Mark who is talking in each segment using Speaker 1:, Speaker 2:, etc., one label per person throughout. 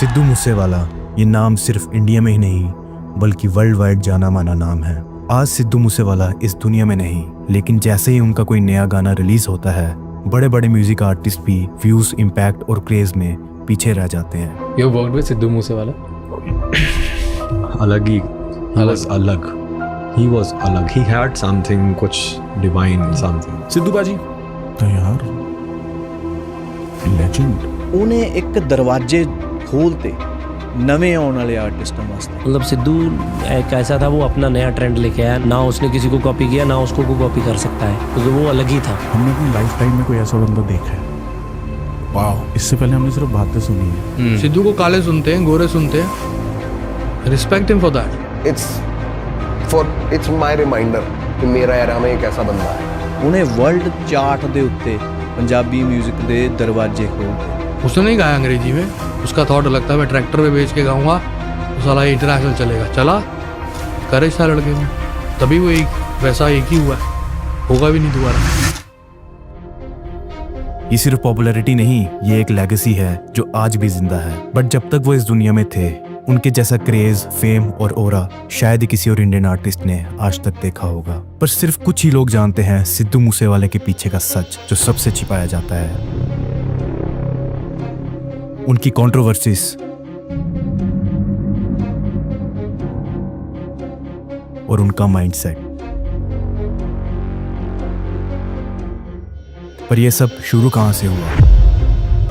Speaker 1: सिद्धू मूसेवाला ये नाम सिर्फ इंडिया में ही नहीं बल्कि वर्ल्ड वाइड जाना माना नाम है। आज सिद्धू मूसेवाला इस दुनिया में नहीं, लेकिन जैसे ही उनका कोई नया गाना रिलीज होता है, बड़े बड़े म्यूजिक आर्टिस्ट भी व्यूज, इम्पैक्ट और क्रेज में पीछे रह जाते हैं।
Speaker 2: You worked with Sidhu Moosewala?
Speaker 3: अलग ही, he was अलग, he was अलग, he had something कुछ divine something।
Speaker 2: सिद्धू बाजी
Speaker 4: तो यार लेजेंड
Speaker 5: ਉਹਨੇ ਇੱਕ ਦਰਵਾਜ਼ੇ ਖੋਲਤੇ नवे आने वाले आर्टिस्टों वास्ते।
Speaker 6: मतलब सिद्धू एक ऐसा था, वो अपना नया ट्रेंड लेके आया, ना उसने किसी को कॉपी किया ना उसको कोई कॉपी कर सकता है, क्योंकि वो अलग ही था।
Speaker 4: हमने अपनी लाइफ टाइम में कोई ऐसा बंदा देखा है? वाह, इससे पहले हमने सिर्फ बातें सुनी है।
Speaker 2: सिद्धू को काले सुनते हैं, गोरे सुनते हैं, respect him for that.
Speaker 7: It's my reminder कि मेरा एरा में एक ऐसा बंदा है।
Speaker 5: उन्हें वर्ल्ड चार्ट दे उत्ते पंजाबी म्यूजिक दे दरवाजे खोलते।
Speaker 2: उसने नहीं गाया अंग्रेजी में, उसका थॉट अलग था, मैं ट्रैक्टर पे बेच के गाऊंगा तो साला इंटरनेशनल चलेगा। चला करेज था लड़के में, तभी वो एक वैसा एक ही हुआ, होगा भी नहीं दोबारा।
Speaker 1: ये सिर्फ पॉपुलैरिटी नहीं, ये एक लेगेसी है जो आज भी जिंदा है। बट जब तक वो इस दुनिया में थे, उनके जैसा क्रेज, फेम और ओरा शायद ही किसी और इंडियन आर्टिस्ट ने आज तक देखा होगा। पर सिर्फ कुछ ही लोग जानते हैं सिद्धू मूसेवाले के पीछे का सच, जो सबसे छिपाया जाता है। उनकी कंट्रोवर्सीज, और उनका माइंडसेट। पर यह सब शुरू कहां से हुआ?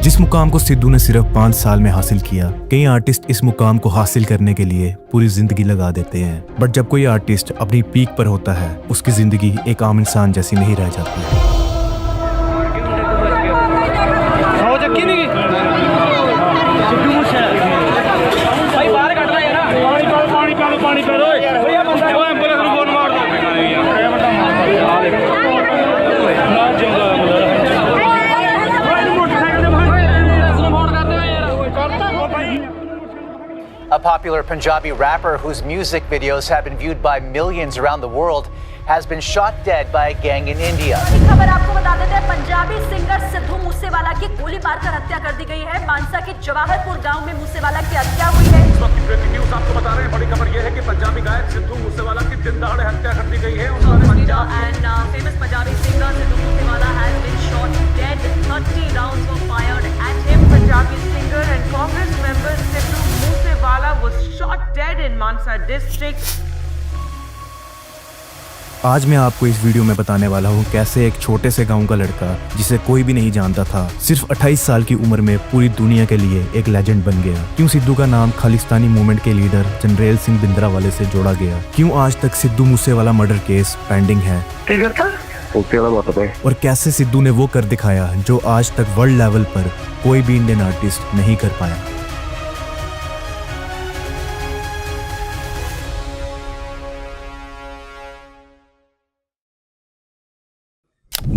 Speaker 1: जिस मुकाम को सिद्धू ने सिर्फ 5 साल में हासिल किया, कई आर्टिस्ट इस मुकाम को हासिल करने के लिए पूरी जिंदगी लगा देते हैं। बट जब कोई आर्टिस्ट अपनी पीक पर होता है, उसकी जिंदगी एक आम इंसान जैसी नहीं रह जाती।
Speaker 8: A popular Punjabi rapper whose music videos have been viewed by millions around the world has been shot dead by a gang in India.
Speaker 9: खबर आपको बता देते हैं, पंजाबी सिंगर सिद्धू मूसेवाला की गोली मारकर हत्या कर दी गई है। मानसा के जवाहरपुर गांव में मूसेवाला की हत्या हुई है।
Speaker 10: इस वक्त की ब्रेकिंग न्यूज आपको बता रहे हैं। बड़ी खबर यह है कि पंजाबी गायक सिद्धू मूसेवाला की दिन दहाड़े हत्या कर दी गई है।
Speaker 9: Famous Punjabi singer Sidhu Moosewala has been shot dead. 30 rounds were fired at him. Punjabi singer and Congress member Sidhu Moosewala was shot dead in Mansa district.
Speaker 1: आज मैं आपको इस वीडियो में बताने वाला हूँ कैसे एक छोटे से गांव का लड़का, जिसे कोई भी नहीं जानता था, सिर्फ 28 साल की उम्र में पूरी दुनिया के लिए एक लेजेंड बन गया। क्यों सिद्धू का नाम खालिस्तानी मूवमेंट के लीडर जनरल सिंह भिंद्रावाले से जोड़ा गया? क्यों आज तक Sidhu Moosewala murder case pending है? और कैसे सिद्धू ने वो कर दिखाया जो आज तक वर्ल्ड लेवल पर कोई भी इंडियन आर्टिस्ट नहीं कर पाया।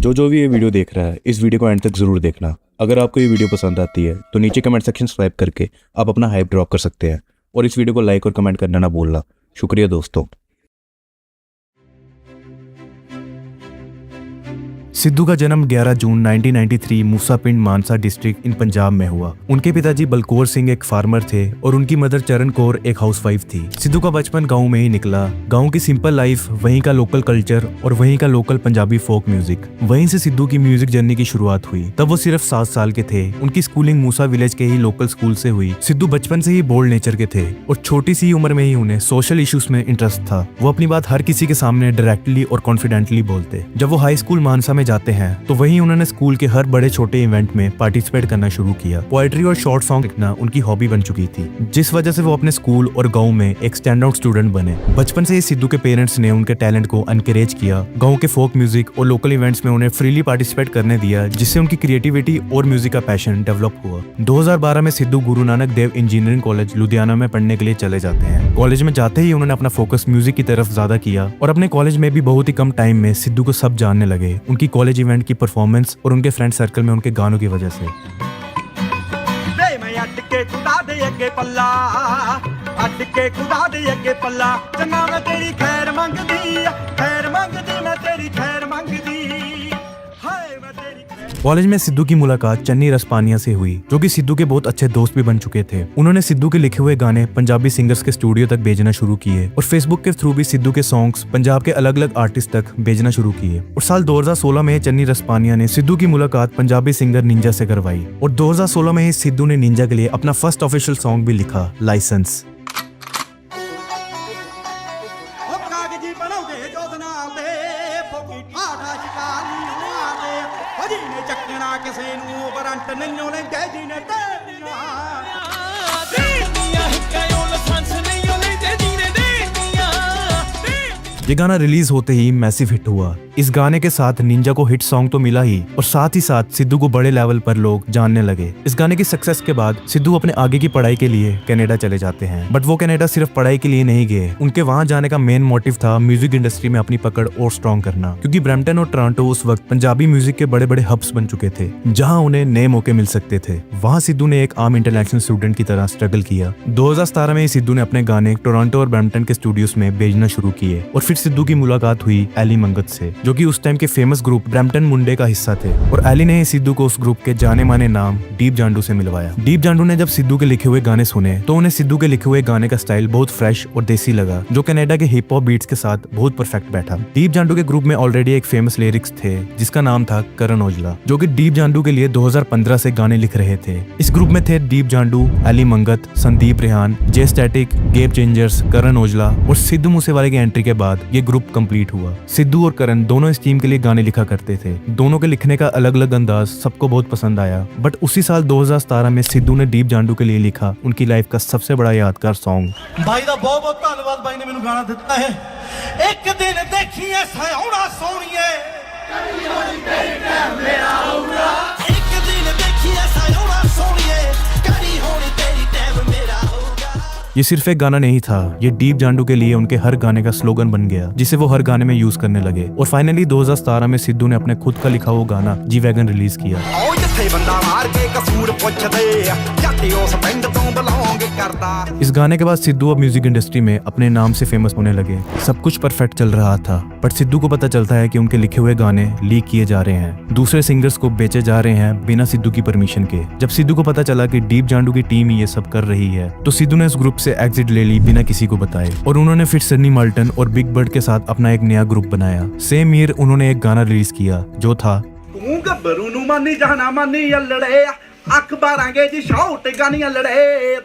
Speaker 1: जो भी ये वीडियो देख रहा है, इस वीडियो को एंड तक जरूर देखना। अगर आपको ये वीडियो पसंद आती है तो नीचे कमेंट सेक्शन स्वाइप करके आप अपना हाइप ड्रॉप कर सकते हैं, और इस वीडियो को लाइक और कमेंट करना ना भूलना। शुक्रिया दोस्तों। सिद्धू का जन्म 11 जून 1993 मूसा पिंड मानसा डिस्ट्रिक्ट इन पंजाब में हुआ। उनके पिताजी बलकौर सिंह एक फार्मर थे और उनकी मदर चरण कौर एक हाउसवाइफ थी। सिद्धू का बचपन गांव में ही निकला। गांव की सिंपल लाइफ, वहीं का लोकल कल्चर और वहीं का लोकल पंजाबी फोक म्यूजिक, वहीं से सिद्धू की म्यूजिक जर्नी की शुरुआत हुई। तब वो सिर्फ 7 साल के थे। उनकी स्कूलिंग मूसा विलेज के ही लोकल स्कूल से हुई। सिद्धू बचपन से ही बोल्ड नेचर के थे और छोटी सी उम्र में ही उन्हें सोशल इश्यूज में इंटरेस्ट था। वो अपनी बात हर किसी के सामने डायरेक्टली और कॉन्फिडेंटली बोलते। जब वो हाई स्कूल मानसा में जाते हैं तो वहीं उन्होंने स्कूल के हर बड़े छोटे इवेंट में पार्टिसिपेट करना शुरू किया। पोएट्री और शॉर्ट सॉन्ग लिखना उनकी हॉबी बन चुकी थी, जिस वजह से वो अपने स्कूल और गांव में एक स्टैंड आउट स्टूडेंट बने। बचपन से ही सिद्धू के पेरेंट्स ने उनके टैलेंट को एनकरेज किया। गांव के फोक म्यूजिक और लोकल इवेंट्स में उन्हें फ्रीली पार्टिसिपेट करने दिया, जिससे उनकी क्रिएटिविटी और म्यूजिक का पैशन डेवलप हुआ। 2012 में सिद्धू गुरु नानक देव इंजीनियरिंग कॉलेज लुधियाना में पढ़ने के लिए चले जाते हैं। कॉलेज में जाते ही उन्होंने अपना फोकस म्यूजिक की तरफ ज्यादा किया और अपने कॉलेज में भी बहुत ही कम टाइम में सिद्धू को सब जानने लगे, उनकी कॉलेज इवेंट की परफॉर्मेंस और उनके फ्रेंड सर्कल में उनके गानों की वजह से। कॉलेज में सिद्धू की मुलाकात चन्नी रसपानिया से हुई, जो कि सिद्धू के बहुत अच्छे दोस्त भी बन चुके थे। उन्होंने सिद्धू के लिखे हुए गाने पंजाबी सिंगर्स के स्टूडियो तक भेजना शुरू किए और फेसबुक के थ्रू भी सिद्धू के सॉन्ग्स पंजाब के अलग अलग आर्टिस्ट तक भेजना शुरू किए। और साल 2016 में चन्नी रसपानिया ने सिद्धू की मुलाकात पंजाबी सिंगर निंजा से करवाई और 2016 में ही सिद्धू ने निंजा के लिए अपना फर्स्ट ऑफिशियल सॉन्ग भी लिखा, लाइसेंस। ये गाना रिलीज होते ही मैसिव हिट हुआ। इस गाने के साथ निंजा को हिट सॉन्ग तो मिला ही और साथ ही साथ सिद्धू को बड़े लेवल पर लोग जानने लगे। इस गाने की सक्सेस के बाद सिद्धू अपने आगे की पढ़ाई के लिए कनाडा चले जाते हैं, बट वो कनाडा सिर्फ पढ़ाई के लिए नहीं गए। उनके वहां जाने का मेन मोटिव था म्यूजिक इंडस्ट्री में अपनी पकड़ और स्ट्रॉन्ग करना, क्योंकि ब्रैम्पटन और टोरंटो उस वक्त पंजाबी म्यूजिक के बड़े बड़े हब्स बन चुके थे जहाँ उन्हें नए मौके मिल सकते थे। वहाँ सिद्धू ने एक आम इंटरनेशनल स्टूडेंट की तरह स्ट्रगल किया। 2017 में सिद्धू ने अपने गाने टोरंटो और ब्रैम्पटन के स्टूडियोज में भेजना शुरू किए और फिर सिद्धू की मुलाकात हुई एली मंगत से, जो कि उस टाइम के फेमस ग्रुप ब्रैम्पटन मुंडे का हिस्सा थे। और एली ने सिद्धू को उस ग्रुप के जाने माने नाम डीप जांडू से मिलवाया। डीप जांडू ने जब सिद्धू के लिखे हुए गाने सुने तो उन्हें सिद्धू के लिखे हुए गाने का स्टाइल बहुत फ्रेश और देसी लगा, जो कनाडा के हिप हॉप बीट्स के साथ बहुत परफेक्ट बैठा। डीप जांडू के ग्रुप में ऑलरेडी एक फेमस लिरिक्स थे जिसका नाम था करण औजला, जो कि डीप जांडू के लिए 2015 से गाने लिख रहे थे। इस ग्रुप में थे डीप जांडू, एली मंगत, संदीप रेहान, जे static, game changers, Karan Aujla और सिद्धू मूसेवाले की एंट्री के बाद ये ग्रुप कंप्लीट हुआ। सिद्धू और करण दोनों इस टीम के लिए गाने लिखा करते थे। दोनों के लिखने का अलग अलग अंदाज सबको बहुत पसंद आया, बट उसी साल 2017 में सिद्धू ने डीप जांडू के लिए लिखा उनकी लाइफ का सबसे बड़ा यादगार सॉन्ग।
Speaker 11: भाई दा बहुत बहुत धन्यवाद, भाई ने मैंने गाना दिता है। एक दिन देखिए सौना सोनिए, एक दिन देखिए सौना सोनिए, कड़ी होनी तेरी टाइम मेरा होगा।
Speaker 1: ये सिर्फ एक गाना नहीं था, ये डीप जांडू के लिए उनके हर गाने का स्लोगन बन गया, जिसे वो हर गाने में यूज करने लगे। और फाइनली 2017 में सिद्धू ने अपने खुद का लिखा हुआ गाना जी वैगन रिलीज किया। इस गाने के बाद सिद्धू अब म्यूजिक इंडस्ट्री में अपने नाम से फेमस होने लगे। सब कुछ परफेक्ट चल रहा था, बट सिद्धू को पता चलता है कि उनके लिखे हुए गाने लीक किए जा रहे हैं, दूसरे सिंगर्स को बेचे जा रहे हैं बिना सिद्धू की परमिशन के। जब सिद्धू को पता चला कि डीप जांडू की टीम ही ये सब कर रही है, तो सिद्धू ने इस ग्रुप से एग्जिट ले ली बिना किसी को बताए और उन्होंने फिर सन्नी माल्टन और बिग बर्ड के साथ अपना एक नया ग्रुप बनाया। सेम ईयर उन्होंने एक गाना रिलीज किया जो था
Speaker 11: गब्बरू नु मानी जाना मानी अल्लड़े, अखबारांगे जी शॉट गानी अल्लड़े,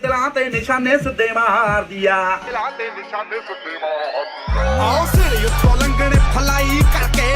Speaker 11: दिलां ते निशाने सिद्धे मार दिया, दिलां ते निशाने सिद्धे मार। आओ सिर उत्तों लंघने फलाई करके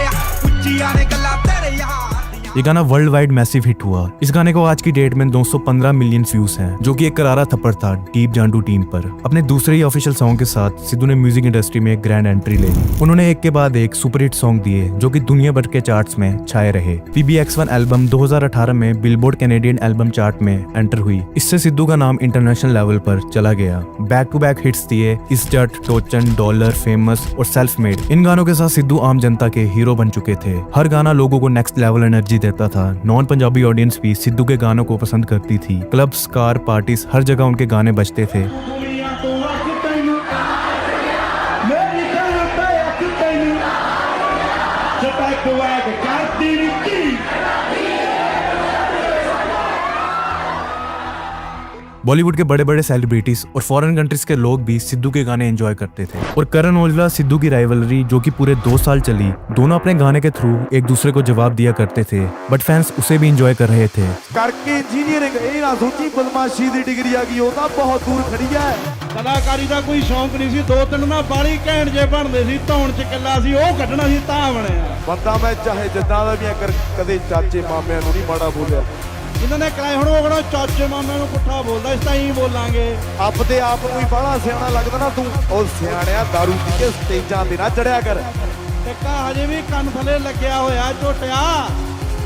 Speaker 11: उच्चियां ने गल्लां तेरे यार।
Speaker 1: ये गाना वर्ल्ड वाइड मैसिव हिट हुआ। इस गाने को आज की डेट में 215 मिलियन व्यूज हैं, जो कि एक करारा थप्पड़ था डीप जांडू टीम पर। अपने दूसरे ही ऑफिशियल सॉन्ग के साथ सिद्धू ने म्यूजिक इंडस्ट्री में एक ग्रैंड एंट्री ले ली। उन्होंने एक के बाद एक सुपरहिट सॉन्ग दिए जो कि दुनिया भर के चार्ट्स में छाए रहे। PBX1 एल्बम 2018 में बिलबोर्ड कैनेडियन एल्बम चार्ट में एंटर हुई। इससे सिद्धू का नाम इंटरनेशनल लेवल पर चला गया। बैक टू बैक हिट्स दिए इस्जत, टोचन, डॉलर, फेमस और सेल्फ मेड। इन गानों के साथ सिद्धू आम जनता के हीरो बन चुके थे। हर गाना लोगों को नेक्स्ट लेवल एनर्जी देता था। नॉन पंजाबी ऑडियंस भी सिद्धू के गानों को पसंद करती थी। क्लब्स, कार, पार्टीज, हर जगह उनके गाने बजते थे। बॉलीवुड के बड़े बड़े सेलिब्रिटीज और फॉरेन कंट्रीज के लोग भी सिद्धू के गाने एंजॉय करते थे। और करण औजला सिद्धू की राइवलरी जो कि पूरे 2 साल चली, दोनों अपने गाने के थ्रू एक दूसरे को जवाब दिया करते थे, बट फैंस उसे भी एंजॉय कर रहे थे।
Speaker 11: करके इंजीनियरिंग ਇਹ ਨਾ ਸੋਚੀ ਬਦਮਾਸ਼ੀ ਦੀ ਡਿਗਰੀ ਆ ਗਈ, ਉਹ ਤਾਂ ਬਹੁਤ ਦੂਰ ਖੜੀ ਹੈ। ਕਲਾਕਾਰੀ ਦਾ ਕੋਈ ਸ਼ੌਂਕ ਨਹੀਂ ਸੀ, 2-3 ਨਾ ਬਾਲੀ ਘੈਂਟ ਜੇ ਬਣਦੇ ਸੀ, ਧੌਣ ਚ ਕਿੱਲਾ ਸੀ, ਉਹ ਕੱਢਣਾ ਸੀ ਤਾਂ ਬਣਿਆ ਬੰਦਾ। ਮੈਂ ਚਾਹੇ ਜਿੱਦਾਂ ਦਾ ਵੀ ਕਰ ਕਦੇ ਚਾਚੇ ਮਾਮਿਆਂ ਨੂੰ ਨਹੀਂ ਮਾੜਾ ਬੋਲਿਆ। ਇਹਨਾਂ ਨੇ ਕਰਾਏ ਹੁਣ ਉਹ ਕਿਹੜਾ ਚਾਚੇ ਮਾਮਿਆਂ ਨੂੰ ਪੁੱਠਾ ਬੋਲਦਾ, ਇਸ ਤਾਂ ਹੀ ਬੋਲਾਂਗੇ। ਆਪਦੇ ਆਪ ਨੂੰ ਹੀ ਬਾਹਲਾ ਸਿਆਣਾ ਲੱਗਦਾ ਨਾ ਤੂੰ, ਉਹ ਸਿਆਣਿਆ ਦਾਰੂ ਪੀ ਕੇ ਸਟੇਜਾਂ ਤੇ ਨਾ ਚੜਿਆ ਕਰ। ਟਿੱਕਾ ਹਜੇ ਵੀ ਕੰਨ ਥੱਲੇ ਲੱਗਿਆ ਹੋਇਆ ਝੋਟਿਆ,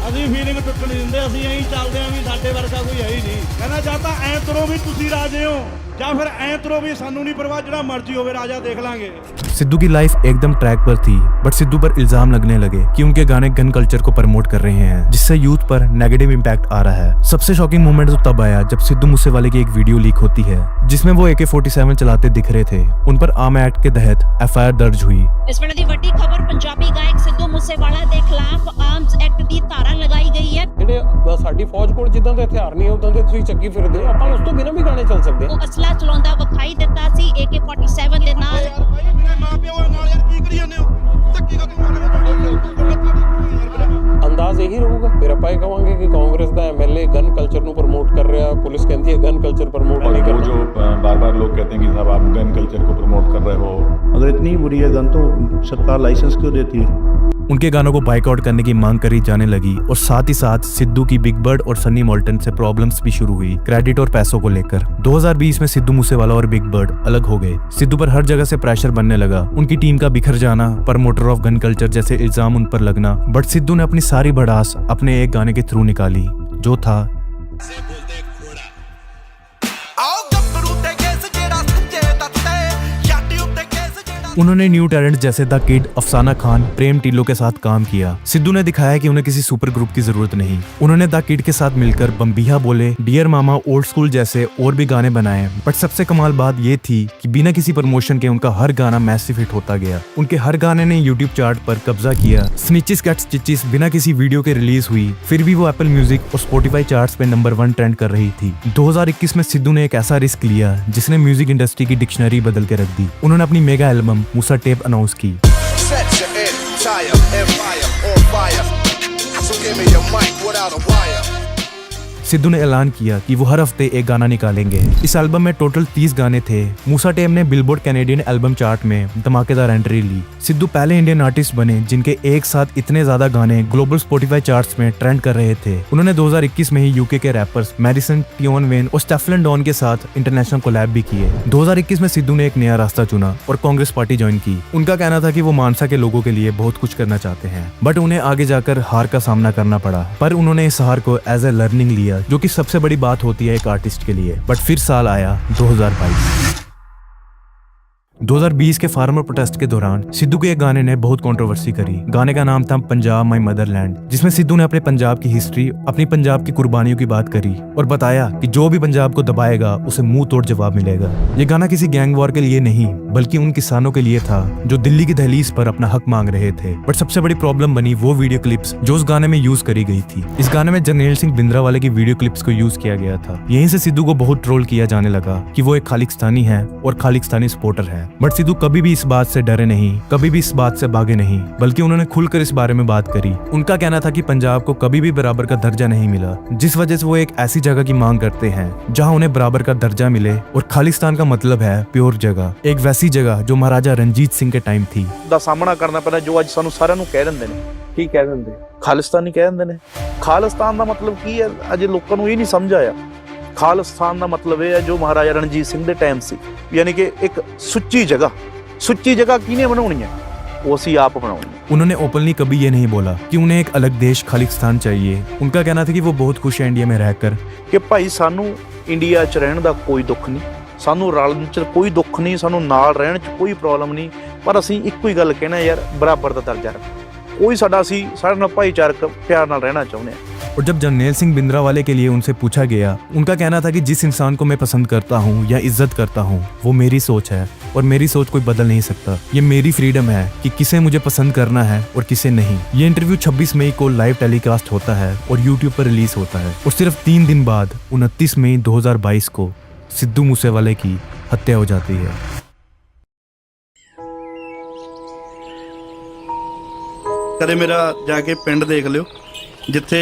Speaker 11: ਅਸੀਂ ਫੀਲਿੰਗ ਟੁੱਟਣ ਨਹੀਂ ਦਿੰਦੇ, ਅਸੀਂ ਐਂ ਚੱਲਦੇ ਆਂ ਵੀ ਸਾਡੇ ਵਰਗਾ ਕੋਈ ਹੈ ਹੀ ਨਹੀਂ। ਕਹਿੰਦਾ ਜਾਂ ਤਾਂ ਐਂ ਤੁਰੋ ਵੀ ਤੁਸੀਂ ਰਾਜੇ ਹੋ, ਜਾਂ ਫਿਰ ਐਂ ਤੁਰੋ भी सानू नहीं परवाह, ਜਿਹੜਾ मर्जी होवे राजा देख लांगे।
Speaker 1: सिद्धू की लाइफ एकदम ट्रैक पर थी, बट सिद्धू पर इल्जाम लगने लगे कि उनके गाने गन कल्चर को प्रमोट कर रहे हैं, जिससे यूथ पर नेगेटिव इम्पैक्ट आ रहा है। सबसे शॉकिंग मोमेंट तो तब आया जब सिद्धू मूसेवाले की एक वीडियो लीक होती है जिसमें वो AK-47 चलाते दिख रहे थे। उन पर आर्म एक्ट के तहत FIR दर्ज हुई।
Speaker 12: इस दी वड्डी खबर, पंजाबी गायक सिद्धू मूसेवाला के खिलाफ आर्म्स एक्ट की धारा लगाई गई है। ਹਥਿਆਰ ਨਹੀਂ ਉਦੋਂ ਦੇ ਤੁਸੀਂ ਚੱਕੀ ਫਿਰਦੇ ਹੋ, ਆਪਾਂ ਉਸ ਤੋਂ ਬਿਨਾਂ ਵੀ ਗਾਣੇ ਚੱਲ ਸਕਦੇ
Speaker 13: ਉਹ ਅਸਲਾ ਚਲਾਉਂਦਾ ਵਿਖਾਈ ਦਿੱਤਾ ਸੀ AK-47 ਦੇ ਨਾਲ।
Speaker 11: ਯਾਰ ਭਾਈ ਮੇਰੇ ਮਾਪਿਓ ਨਾਲ ਯਾਰ ਕੀ ਕਰੀ ਜਾਂਦੇ ਹੋ? ਧੱਕੀ ਕਾ ਕਿਉਂ
Speaker 12: ਅੰਦਾਜ਼ ਇਹੀ ਰਹੂਗਾ। ਫਿਰ ਆਪਾਂ ਇਹ ਕਹਾਂਗੇ ਕਿ ਕਾਂਗਰਸ ਦਾ ਐਮਐਲਏ ਗਨ ਕਲਚਰ ਨੂੰ ਪ੍ਰਮੋਟ ਕਰ ਰਿਹਾ, ਪੁਲਿਸ ਕਹਿੰਦੀ ਹੈ गन कल्चर प्रमोट नहीं कर रहा।
Speaker 14: जो बार बार लोग कहते हैं कि साहब आप गन कल्चर को प्रमोट कर रहे हो,
Speaker 4: अगर इतनी बुरी है गन तो सरकार लाइसेंस क्यों देती है?
Speaker 1: उनके गानों को बाइकआउट करने की मांग करी जाने लगी और साथ ही साथ सिद्धू की बिग बर्ड और सनी मोल्टन से प्रॉब्लम्स भी शुरू हुई क्रेडिट और पैसों को लेकर। 2020 में सिद्धू मूसेवाला और बिग बर्ड अलग हो गए। सिद्धू पर हर जगह से प्रेशर बनने लगा, उनकी टीम का बिखर जाना, प्रमोटर ऑफ गन कल्चर जैसे इल्जाम उन पर लगना। बट सिद्धू ने अपनी सारी भड़ास अपने एक गाने के थ्रू निकाली जो था उन्होंने न्यू टैलेंट जैसे द किड, अफसाना खान, प्रेम टीलो के साथ काम किया। सिद्धू ने दिखाया कि उन्हें किसी सुपर ग्रुप की जरूरत नहीं। उन्होंने द किड के साथ मिलकर बम्बिया बोले, डियर मामा, ओल्ड स्कूल जैसे और भी गाने बनाए। बट सबसे कमाल बात ये थी कि बिना किसी प्रमोशन के उनका हर गाना मैसिव हिट होता गया। उनके हर गाने ने यूट्यूब चार्ट पर कब्जा किया। स्निचिस गेट स्टिचिस बिना किसी वीडियो के रिलीज हुई, फिर भी वो एप्पल म्यूजिक और स्पॉटिफाई चार्ट्स पे नंबर 1 ट्रेंड कर रही थी। 2021 में सिद्धू ने एक ऐसा रिस्क लिया जिसने म्यूजिक इंडस्ट्री की डिक्शनरी बदल के रख दी। उन्होंने अपनी मेगा एल्बम मूसा टेप अनाउंस की। सिद्धू ने ऐलान किया कि वो हर हफ्ते एक गाना निकालेंगे। इस एल्बम में टोटल 30 गाने थे। मूसा टेप ने बिलबोर्ड कैनेडियन एल्बम चार्ट में धमाकेदार एंट्री ली। सिद्धू पहले इंडियन आर्टिस्ट बने जिनके एक साथ इतने ज्यादा गाने ग्लोबल स्पॉटिफाई चार्ट्स में ट्रेंड कर रहे थे। उन्होंने 2021 में ही यूके के रैपर्स मैडिसन, टियोन वेन और स्टेफलन डॉन के साथ इंटरनेशनल कोलैब भी किए। 2021 में सिद्धू ने एक नया रास्ता चुना और कांग्रेस पार्टी ज्वाइन की। उनका कहना था कि वो मानसा के लोगों के लिए बहुत कुछ करना चाहते हैं, बट उन्हें आगे जाकर हार का सामना करना पड़ा। पर उन्होंने इस हार को एज ए लर्निंग लिया, जो कि सबसे बड़ी बात होती है एक आर्टिस्ट के लिए। बट फिर साल आया 2022। 2020 के फार्मर प्रोटेस्ट के दौरान सिद्धू के एक गाने ने बहुत कंट्रोवर्सी करी। गाने का नाम था पंजाब माई मदरलैंड, जिसमें सिद्धू ने अपने पंजाब की हिस्ट्री, अपनी पंजाब की कुर्बानियों की बात करी और बताया कि जो भी पंजाब को दबाएगा उसे मुंह तोड़ जवाब मिलेगा। ये गाना किसी गैंग वॉर के लिए नहीं, बल्कि उन किसानों के लिए था जो दिल्ली की दहलीज पर अपना हक मांग रहे थे। बट सबसे बड़ी प्रॉब्लम बनी वो वीडियो क्लिप्स जो उस गाने में यूज करी गई थी। इस गाने में जरनैल सिंह भिंद्रावाले की वीडियो क्लिप्स को यूज किया गया था। यहीं से सिद्धू को बहुत ट्रोल किया जाने लगा कि वो एक खालिस्तानी है और खालिस्तानी सपोर्टर है। बट सिद्धू कभी भी इस बात से डरे नहीं, कभी भी इस बात से भागे नहीं, बल्कि उन्होंने खुलकर इस बारे में बात करी। उनका कहना था कि पंजाब को कभी भी बराबर का दर्जा नहीं मिला, जिस वजह से वो एक ऐसी जगह की मांग करते हैं जहां उन्हें बराबर का दर्जा मिले। और खालिस्तान का मतलब है प्योर जगह, एक वैसी जगह जो महाराजा रणजीत सिंह के टाइम थी।
Speaker 4: ਦਾ ਸਾਹਮਣਾ ਕਰਨਾ ਪੈਣਾ ਜੋ ਅੱਜ ਸਾਨੂੰ ਸਾਰਿਆਂ ਨੂੰ ਕਹਿ ਦਿੰਦੇ ਨੇ। ਕੀ ਕਹਿ ਦਿੰਦੇ? ਖਾਲਿਸਤਾਨੀ ਕਹਿ ਦਿੰਦੇ ਨੇ। ਖਾਲਿਸਤਾਨ ਦਾ ਮਤਲਬ ਕੀ ਹੈ? ਅਜੇ ਲੋਕਾਂ ਨੂੰ ਇਹ ਨਹੀਂ ਸਮਝ ਆਇਆ। ਖਾਲਿਸਤਾਨ ਦਾ ਮਤਲਬ ਇਹ ਹੈ ਜੋ ਮਹਾਰਾਜਾ ਰਣਜੀਤ ਸਿੰਘ ਦੇ ਟਾਈਮ ਸੀ, ਯਾਨੀ कि एक ਸੁੱਚੀ ਜਗ੍ਹਾ। सुच्ची जगह किने बनानी है? वो असी आप बनानी है।
Speaker 1: उन्होंने ओपनली कभी ये नहीं बोला कि उन्हें एक अलग देश खालिस्तान चाहिए। उनका कहना था कि वो बहुत खुश है इंडिया में रहकर।
Speaker 4: कि भाई सानू इंडिया च रहने दा कोई दुख नहीं, सानू रलण च कोई दुख नहीं, सानू नाल रहने च कोई प्रॉब्लम नहीं, पर असी इक्को ही गल कहना यार बराबर दा दर्जा रख। कोई साडा असी सारे नाल भाईचारक प्यार नाल रहना चाहुंदे हैं।
Speaker 1: और जब जरनैल सिंह भिंद्रावाले के लिए उनसे पूछा गया, उनका कहना था कि जिस इंसान को मैं पसंद करता हूँ या इज्जत करता हूँ वो मेरी सोच है और मेरी सोच कोई बदल नहीं सकता। ये मेरी फ्रीडम है कि किसे मुझे पसंद करना है और किसे नहीं। ये इंटरव्यू 26 मई को लाइव टेलीकास्ट होता है और यूट्यूब पर रिलीज होता है। और सिर्फ 3 दिन बाद 29 मई 2022 को सिद्धू मूसेवाले की हत्या हो जाती है।
Speaker 11: ਕਦੇ ਮੇਰਾ ਜਾ ਕੇ ਪਿੰਡ ਦੇਖ ਲਿਓ ਜਿੱਥੇ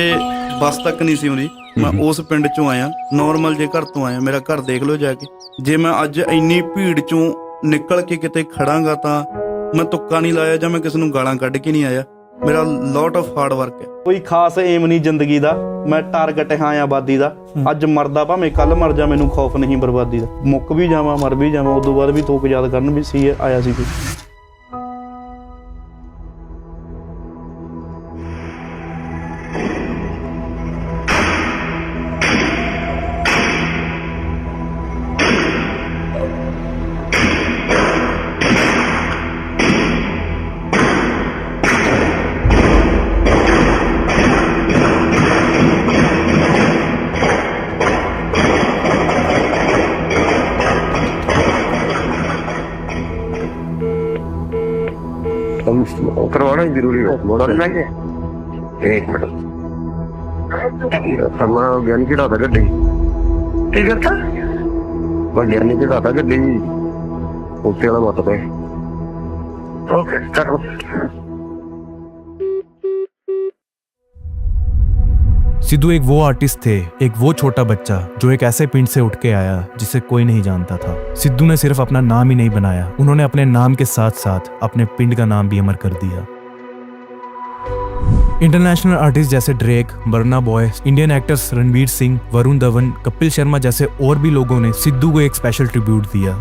Speaker 11: ਬੱਸ ਤੱਕ ਨਹੀਂ ਸੀ ਆਉਂਦੀ। ਮੈਂ ਉਸ ਪਿੰਡ ਚੋਂ ਆਇਆ, ਨਾਰਮਲ ਜੇ ਘਰ ਤੋਂ ਆਇਆ। ਮੇਰਾ ਘਰ ਦੇਖ ਲਿਓ ਜਾ ਕੇ। ਜੇ ਮੈਂ ਅੱਜ ਇੰਨੀ ਭੀੜ ਚੋਂ ਨਿਕਲ ਕੇ ਕਿਤੇ ਖੜਾਂਗਾ ਤਾਂ ਮੈਂ ਤੁੱਕਾ ਨਹੀਂ ਲਾਇਆ ਜਾਂ ਮੈਂ ਕਿਸੇ ਨੂੰ ਗਾਲਾਂ ਕੱਢ ਕੇ ਨਹੀਂ ਆਇਆ। ਮੇਰਾ ਲੋਟ ਆਫ ਹਾਰਡ ਵਰਕ ਹੈ। ਕੋਈ ਖਾਸ ਏਮ ਨਹੀਂ ਜ਼ਿੰਦਗੀ ਦਾ, ਮੈਂ ਟਾਰਗੇਟ ਹਾਂ ਆਬਾਦੀ ਦਾ। ਅੱਜ ਮਰਦਾ ਭਾਵੇਂ ਕੱਲ ਮਰ ਜਾ, ਮੈਨੂੰ ਖੌਫ ਨਹੀਂ ਬਰਬਾਦੀ ਦਾ। ਮੁੱਕ ਵੀ ਜਾਵਾਂ, ਮਰ ਵੀ ਜਾਵਾਂ, ਉਦੋਂ ਬਾਅਦ ਵੀ ਤੋਕ ਯਾਦ ਕਰਨ ਵੀ ਸੀ ਆਇਆ ਸੀ ਕੋਈ।
Speaker 7: करवाना ही जरूरी है। एक मिनट ਸਮਾਂ ਗਿਆਨੀ ਕਿਹੜਾ ਤਾਂ ਗੱਡੀ ਕੀ ਕਰਤਾ ਉਹ ਗਿਆਨੀ ਕਿਹੜਾ ਤਾਂ ਗੱਡੀ ਉੱਤੇ ਵਾਲਾ ਮਤ ਪਏ ओके चलो।
Speaker 1: सिद्धू एक वो आर्टिस्ट थे, एक वो छोटा बच्चा जो एक ऐसे पिंड से उठ के आया जिसे कोई नहीं जानता था। सिद्धू ने सिर्फ अपना नाम ही नहीं बनाया, उन्होंने अपने नाम के साथ साथ अपने पिंड का नाम भी अमर कर दिया। इंटरनेशनल आर्टिस्ट जैसे Drake, Burna Boy, Indian actors Ranveer Singh, Varun Dhawan, Kapil Sharma जैसे और भी लोगों ने सिद्धू को एक स्पेशल ट्रिब्यूट दिया।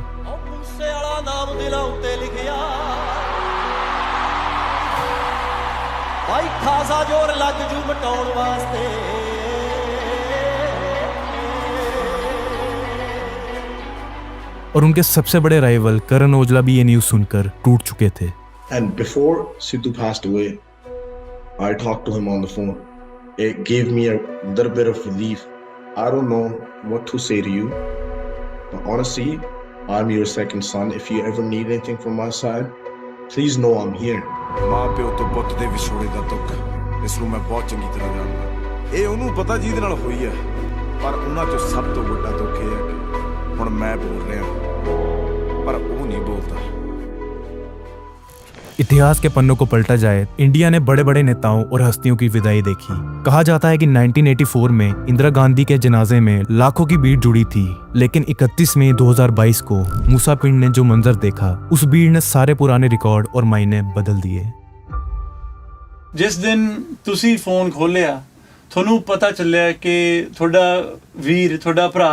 Speaker 15: खासा जोर लग जू मटाउण वास्ते
Speaker 1: और उनके सबसे बड़े राइवल करण औजला भी ये न्यूज़ सुनकर टूट चुके थे।
Speaker 16: And before Sidhu passed away, I talked to him on the phone. It gave me a little bit of relief. I don't know what to say to you, but honestly, I'm your second son. If you ever need anything from my side, please know I'm here.
Speaker 17: ਮਾਂ ਪਿਓ ਤੋਂ ਪੁੱਤ ਦੇ ਵਿਛੋੜੇ ਦਾ ਦੁੱਖ ਇਸ ਨੂੰ ਮੈਂ ਬਹੁਤ ਚੰਗੀ ਤਰ੍ਹਾਂ ਜਾਣਦਾ। ਇਹ ਉਹਨੂੰ ਪਤਾ ਜਿਹਦੇ ਨਾਲ ਹੋਈ ਹੈ, ਪਰ ਉਹਨਾਂ ਚੋਂ ਸਭ ਤੋਂ ਵੱਡਾ ਦੁੱਖ ਇਹ ਹੈ ਕਿ ਹੁਣ ਮੈਂ ਬੋਲ ਰਿਹਾ ਪਰ ਉਹ ਨਹੀਂ ਬੋਲਦਾ।
Speaker 1: इतिहास के पन्नों को पलटा जाए, इंडिया ने बड़े बड़े नेताओं और हस्तियों की विदाई देखी। कहा जाता है कि 1984 में इंदिरा गांधी के जनाजे में लाखों की भीड़ जुड़ी थी, लेकिन 31 मई 2022 को मूसा पिंड ने जो मंजर देखा, उस भीड़ ने सारे पुराने रिकॉर्ड और मायने बदल दिए।
Speaker 18: जिस दिन तुसी फोन खोलिया, थोनू पता चलिया कि थोड़ा वीर, थोड़ा भरा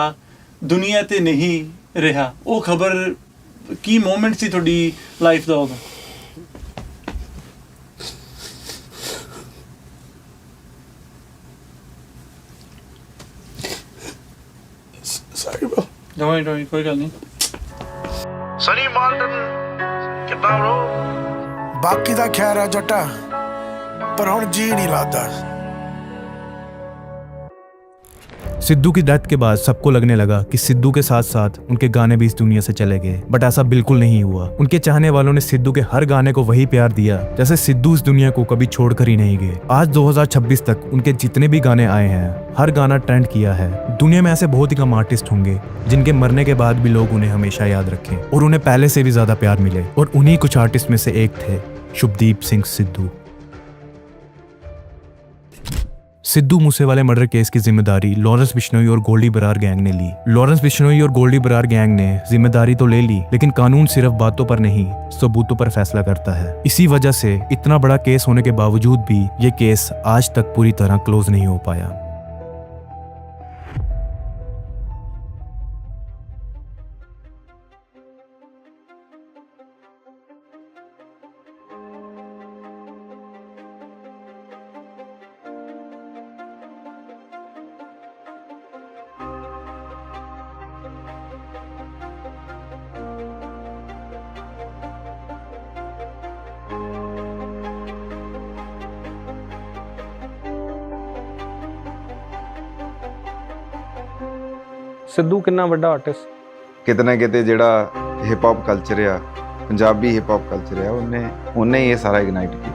Speaker 18: दुनिया ते नहीं रहा, वो खबर की मोमेंट सी थोड़ी लाइफ दा उदों?
Speaker 11: Sorry bro.
Speaker 18: Don't worry, कोई गल नहीं।
Speaker 11: सनी माल्टन कितना bro? बाकी दा खैर है जट्टा, पर हुण जी नहीं लगदा।
Speaker 1: सिद्धू की डेथ के बाद सबको लगने लगा कि सिद्धू के साथ साथ उनके गाने भी इस दुनिया से चले गए, बट ऐसा बिल्कुल नहीं हुआ। उनके चाहने वालों ने सिद्धू के हर गाने को वही प्यार दिया जैसे सिद्धू इस दुनिया को कभी छोड़कर ही नहीं गए। आज 2026 तक उनके जितने भी गाने आए हैं, हर गाना ट्रेंड किया है। दुनिया में ऐसे बहुत ही कम आर्टिस्ट होंगे जिनके मरने के बाद भी लोग उन्हें हमेशा याद रखें और उन्हें पहले से भी ज्यादा प्यार मिले, और उन्हीं कुछ आर्टिस्ट में से एक थे शुभदीप सिंह सिद्धू। सिद्धू मूसेवाले मर्डर केस की जिम्मेदारी लॉरेंस बिश्नोई और गोल्डी बरार गैंग ने ली। लॉरेंस बिश्नोई और गोल्डी बरार गैंग ने जिम्मेदारी तो ले ली, लेकिन कानून सिर्फ बातों पर नहीं, सबूतों पर फैसला करता है। इसी वजह से इतना बड़ा केस होने के बावजूद भी ये केस आज तक पूरी तरह क्लोज नहीं हो पाया।
Speaker 12: ਸਿੱਧੂ ਕਿੰਨਾ ਵੱਡਾ ਆਰਟਿਸਟ,
Speaker 19: ਕਿਤੇ ਨਾ ਕਿਤੇ ਜਿਹੜਾ ਹਿਪ ਹੌਪ ਕਲਚਰ ਆ, पंजाबी हिप हॉप कल्चर है, उन्हें ये सारा इग्नाइट किया।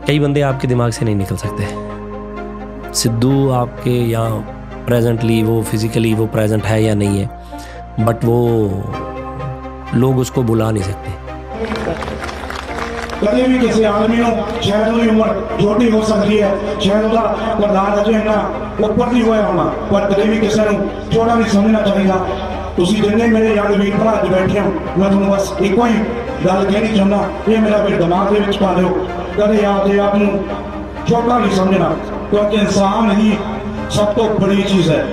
Speaker 6: कई बंदे आपके दिमाग से नहीं निकल सकते। सिद्धू आपके यहाँ प्रेजेंटली वो फिजिकली वो प्रेजेंट है या नहीं है, बट वो लोग उसको भुला नहीं सकते।
Speaker 11: कभी भी किसी आदमी को शायद उसकी उम्र छोटी हो सकती है, शायद उसका करदार अजे इन्ना ऊपर नहीं होया होना, पर कभी भी किसी को छोटा नहीं समझना चाहिए। ਤੁਸੀਂ ਜਿੰਨੇ ਮੇਰੇ ਯਾਰ ਵੀਰ ਭਰਾ ਜੀ ਬੈਠੇ ਹੋ, ਮੈਂ ਤੁਹਾਨੂੰ ਬਸ ਇੱਕੋ ਹੀ ਗੱਲ ਕਹਿਣੀ ਚਾਹੁੰਦਾ, ਇਹ ਮੇਰਾ ਵੀ ਦਿਮਾਗ ਦੇ ਵਿੱਚ ਪਾ ਲਿਓ, ਕਦੇ ਆਪਦੇ ਆਪ ਨੂੰ ਛੋਟਾ ਨਹੀਂ ਸਮਝਣਾ, ਕਿਉਂਕਿ ਇਨਸਾਨ ਹੀ ਸਭ ਤੋਂ ਬੜੀ ਚੀਜ਼ ਹੈ।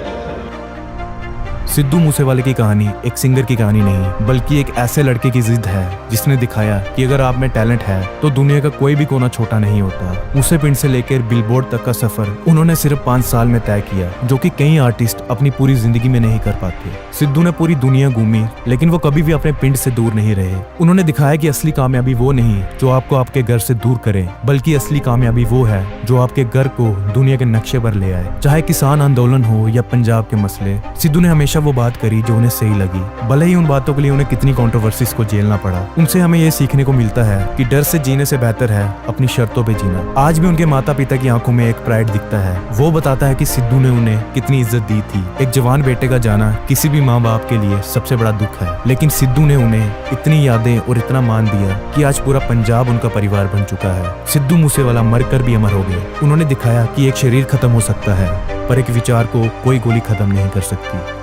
Speaker 1: सिद्धू मूसेवाले की कहानी एक सिंगर की कहानी नहीं, बल्कि एक ऐसे लड़के की जिद है जिसने दिखाया कि अगर आप में टैलेंट है तो दुनिया का कोई भी कोना छोटा नहीं होता। मूसे पिंड से लेकर बिलबोर्ड तक का सफर उन्होंने सिर्फ 5 साल में तय किया, जो कि कई आर्टिस्ट अपनी पूरी जिंदगी में नहीं कर पाते। सिद्धू ने पूरी दुनिया घूमी, लेकिन वो कभी भी अपने पिंड से दूर नहीं रहे। उन्होंने दिखाया कि असली कामयाबी वो नहीं जो आपको आपके घर से दूर करे, बल्कि असली कामयाबी वो है जो आपके घर को दुनिया के नक्शे पर ले आए। चाहे किसान आंदोलन हो या पंजाब के मसले, सिद्धू ने हमेशा वो बात करी जो उन्हें सही लगी, भले ही उन बातों के लिए उन्हें कितनी कंट्रोवर्सीज को झेलना पड़ा। उनसे हमें ये सीखने को मिलता है कि डर से जीने से बेहतर है अपनी शर्तों पे जीना। आज भी उनके माता पिता की आंखों में एक प्राइड दिखता है। वो बताता है कि सिद्धू ने उन्हें कितनी इज्जत दी थी। एक जवान बेटे का जाना किसी भी माँ बाप के लिए सबसे बड़ा दुख है, लेकिन सिद्धू ने उन्हें इतनी यादें और इतना मान दिया कि आज पूरा पंजाब उनका परिवार बन चुका है। सिद्धू मूसेवाला मरकर भी अमर हो गए। उन्होंने दिखाया कि एक शरीर खत्म हो सकता है पर एक विचार को कोई गोली खत्म नहीं कर सकती।